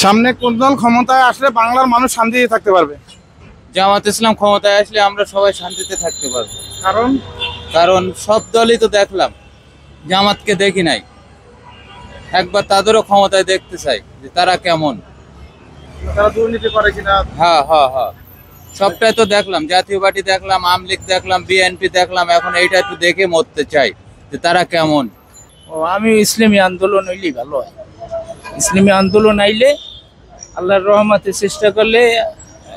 সামনে কোন দল ক্ষমতায় আসলে বাংলার মানুষ শান্তিতে থাকতে পারবে? জামাত ইসলাম ক্ষমতায় আসলে আমরা সবাই শান্তিতে থাকতে পারবো। কারণ কারণ সব দলই তো দেখলাম, জামাতকে দেখি নাই। একবার তাদেরও ক্ষমতায় দেখতে চাই যে তারা কেমন। তারা দুর্নীতি করে কিনা। হ্যাঁ হ্যাঁ হ্যাঁ, সবটাই তো দেখলাম, জাতীয় পার্টি দেখলাম, আওয়ামী লীগ দেখলাম, বিএনপি দেখলাম, এখন এইটা একটু দেখে মরতে চাই যে তারা কেমন। আমি ইসলামী আন্দোলন হইলেই ভালো হয়। ইসলামী আন্দোলন আইলে আল্লাহর রহমতে চেষ্টা করলে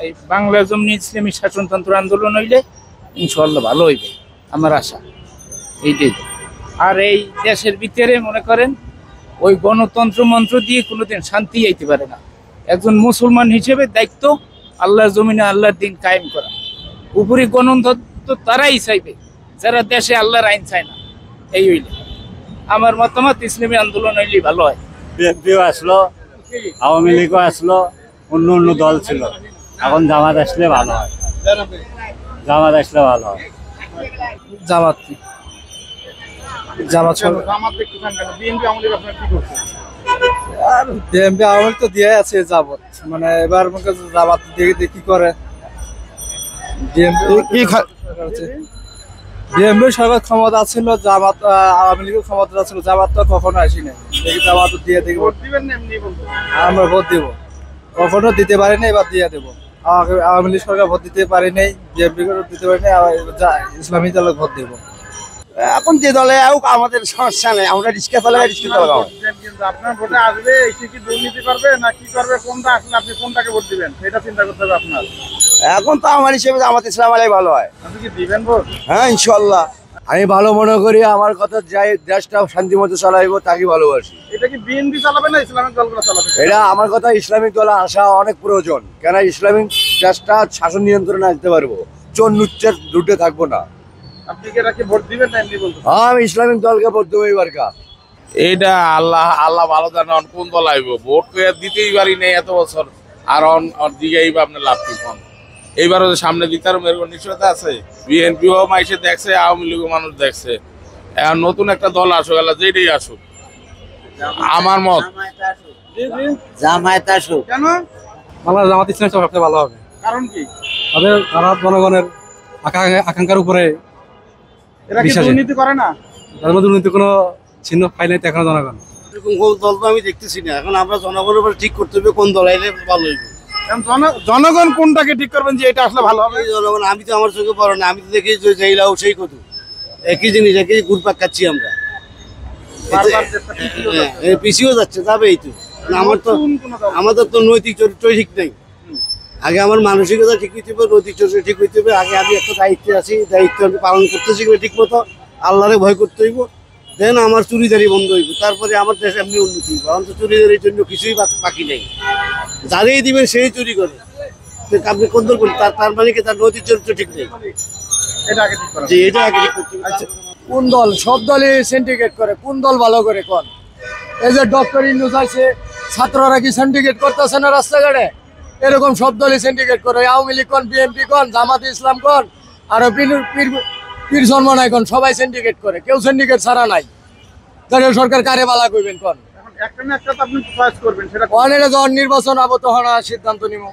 এই বাংলা জমিনে ইসলামী শাসনতন্ত্র আন্দোলন হইলে ইনশাআল্লাহ ভালো হইবে আমার আশা এইটাই। আর এই দেশের ভিতরে মনে করেন ওই গণতন্ত্র মন্ত্র দিয়ে কোনোদিন শান্তি আইতে পারে না। একজন মুসলমান হিসেবে দায়িত্ব আল্লাহর জমিনে আল্লাহর দিন কায়েম করা। উপরে গণতন্ত্র তারাই চাইবে যারা দেশে আল্লাহর আইন চায় না। এই হইলে আমার মতামত ইসলামী আন্দোলন হইলেই ভালো হয়। বিএনপিও আসলো, আওয়ামী লীগও আসলো, অন্য অন্য দল ছিল, এখন জামাত আসলে ভালো হয়। জামাত আসলে ভালো হয়। জামাত জামাত জামাত দেখতে চান কেন? বিএনপি আওয়ামী লীগ আপনারা কি করছে? আর বিএনপি আওয়ামী তো দিয়ে আছে জামাত, মানে এবার জামাত দেখে কি করে। বিএনপি সরকার ক্ষমতা ছিল, জামাত আওয়ামী লীগের ক্ষমতা ছিল, জামাত তো কখনো আসি নাই। দেখি জামাত দিয়ে দেখি ভোট দিবেন না এমনি বলতে? আমরা ভোট দিব, কখনো দিতে পারি নাই, এবার দিয়ে দেবো। আওয়ামী লীগ সরকার ভোট দিতে পারি নাই, বিএনপি দিতে পারি নাই, ইসলামী দলে ভোট দিব। এখন যে দলে হোক আমাদের সমস্যা নেই, আমরা রিক্সা চালাবো, রিক্সা চালাবো। কিন্তু আপনার ভোটে আসবে এসে কি দুর্নীতি করবে না কি করবে, কোনটা আসলে আপনি কোনটাকে ভোট দিবেন সেটা চিন্তা করতে হবে আপনার। এখন তো আমার হিসেবে আমাদের ইসলাম আলাই ভালো হয়। আপনি কি দিবেন ভোট? হ্যাঁ ইনশাল্লাহ, আমি ভালো মনে করি। আমার কথা যাই দেশটা শান্তি মতো চালাইবো তাকে ভালোবাসি। এটা কি বিএনপি চালাবে না ইসলামিক দলগুলো চালাবে? এটা আমার কথা, ইসলামিক দলে আসা অনেক প্রয়োজন। কেন ইসলামিক দেশটা শাসন নিয়ন্ত্রণে আসতে পারবো, চোর নুচ্চের দুটে থাকবো না। আপনি কি এটাকে ভোট দিবেন না এমনি বলতে? হ্যাঁ আমি ইসলামিক দলকে ভোট দেবো এবার। এইটা আল্লাহ আল্লাহ ভালো জানেন কোন দল আইব। ভোট দিতেই পারি নাই এত বছর, আর দিকেই বা আপনার লাভ কি কোন? এইবারও সামনে দিতে আরো মেরুর নিশ্চয়তা আছে। বিএনপিও মাইসে দেখছে, আওয়ামী লীগও মানুষ দেখছে। এখন নতুন একটা দল আসুক, আল্লাহ যেটাই আসুক, আমার মত জামায়াত আসুক। কেন? বাংলা জামাত ইসলাম সবচেয়ে ভালো হবে। কারণ কি? তাদের তারা জনগণের আকাঙ্ক্ষার উপরে এরা কি দুর্নীতি করে না? তার মধ্যে দুর্নীতি কোনো চিহ্ন পাই নাই এখন জনগণ। এরকম কোন দল তো আমি দেখতেছি না। এখন আমরা জনগণের উপরে ঠিক করতে হবে কোন দল আইলে ভালো হইবে। জনগণ কোনটাকে ঠিক করবেন যে এটা আসলে ভালো হবে? জনগণ আমি তো আমার চোখে পড়ে না, আমি তো দেখি যে যেই লাউ সেই কত একই জিনিস, একই ঘুরপাক খাচ্ছি আমরা। পিছিয়েও যাচ্ছে, যাবেই তো। আমাদের তো নৈতিক চরিত্র ঠিক নেই। আগে আমার মানসিকতা ঠিক হইতে হবে, নৈতিক চরিত্র ঠিক হইতে হবে। আগে আমি একটা দায়িত্বে আছি, দায়িত্ব আমি পালন করতেছি ঠিক মতো, আল্লাহরে ভয় করতে হইব। দেন আমার চুরিদারি বন্ধ হইব, তারপরে আমার দেশ এমনি উন্নতি হইব। এখন তো চুরিদারির জন্য কিছুই বাকি নেই, যারেই দিবেন সেই চুরি করে। আপনি কোন দল করেন, তার মানে কি তার নৈতিক চরিত্র ঠিক নেই। এটা আগে ঠিক করা। জি, এটা আগে ঠিক করতে হবে। কোন দল? সব দলই সিন্ডিকেট করে, কোন দল ভালো করে কোন? এই যে ডক্টর ইউনূস আছে, ছাত্ররা কি সিন্ডিকেট করতেছে না রাস্তাঘাটে? এরকম সব দলই সিন্ডিকেট করে। আওয়ামী লীগ কোন, বিএনপি কোন, জামাত ইসলাম কোন, আর পীর জন্মনায় কোন, সবাই সিন্ডিকেট করে। কেউ সিন্ডিকেট ছাড়া নাই। তাহলে সরকার কারে বালা করবেন কোন? এখন একটা না একটা তো আপনি চয়েস করবেন, সেটা কোন? এটা যখন নির্বাচন আবো তখন সিদ্ধান্ত নিব।